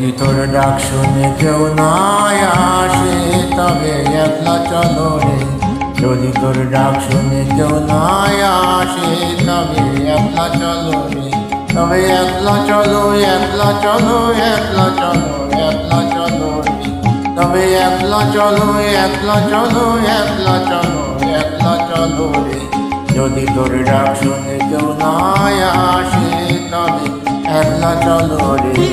যদি তোর ডাক শুনে কেউ না আসে তবে একলা চলো রে। যদি তোর ডাক শুনে কেউ না আসে তবে একলা চলো রে। তবে একলা চলো, একলা চলো, একলা চলো, একলা চলো রে। তবে একলা চলো, একলা চলো, একলা চলো, একলা চলো রে। যদি তোর ডাক শুনে কেউ না আসে তবে একলা চলো রে।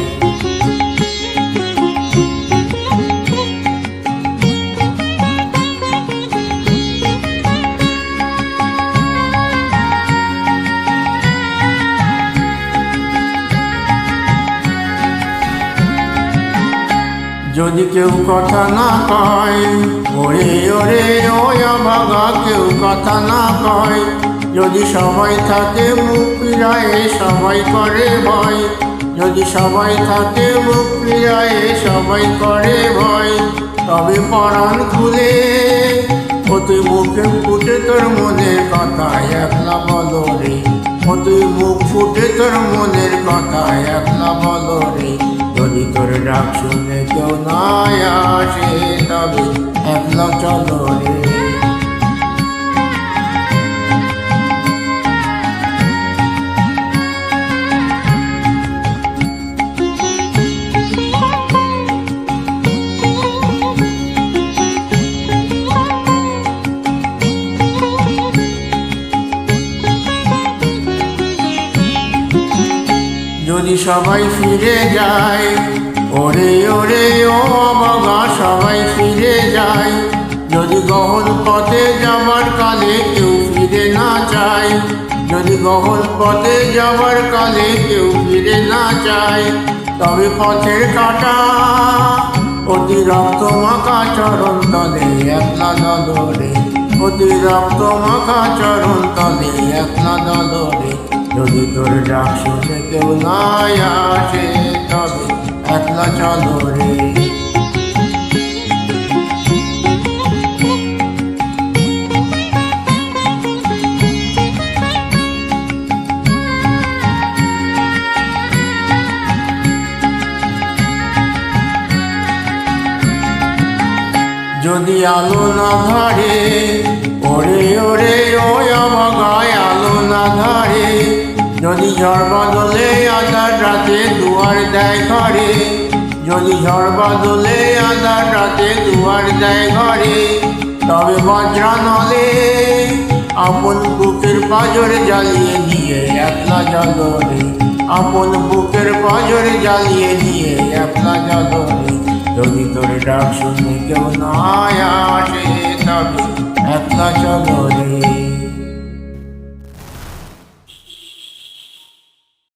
যদি কেউ কথা না কয়, ওরে ওরে ওই অভাগা, কেউ কথা না কয়। যদি সবাই থাকে মুখ ফিরায়ে সবাই করে ভয়। যদি সবাই থাকে মুখ ফিরায়ে সবাই করে ভয়। তবে পরাণ খুলে ও তুই মুখে ফুটে তোর মনের কথা একলা বলো রে। ও তুই মুখ ফুটে তোর মনের কথা একলা বলো রে। যদি তোর ডাক শুনে কেউ না আসে তবে একলা চলো রে। যদি সবাই ফিরে যায়, ওরে ওরে ও অবাগা, সবাই ফিরে যায়। যদি গহন পথে যাবার কালে কেউ ফিরে না চায়। যদি গহন পথে যাবার কালে কেউ ফিরে না চায়। তবে পথের কাটা অতি রক্ত মাখা চরণ তলে একলা চলো রে। অতি রক্ত মাখা চরণ তলে একলা চলো রে। যদি তোর ডাক শুনে কেউ না আসে তবে একলা চলো রে। যদি আলো না ধরে, ওরে ওরে ওই অবাগায় আলো না ধরে। যদি ঝড় বাদলে আধার রাতে দুয়ার দেয় ঘরে। যদি ঝড় বাদলে আধার রাতে দুয়ার দেয় ঘরে। তবে বজ্রা নলে আপন বুকের পাঁজরে জ্বালিয়ে দিয়ে একলা চলো রে। আপন বুকের পাঁজরে জ্বালিয়ে দিয়ে একলা চলো রে। যদি তোর ডাক শুনে কেউ না আসে তবে একলা চলো রে।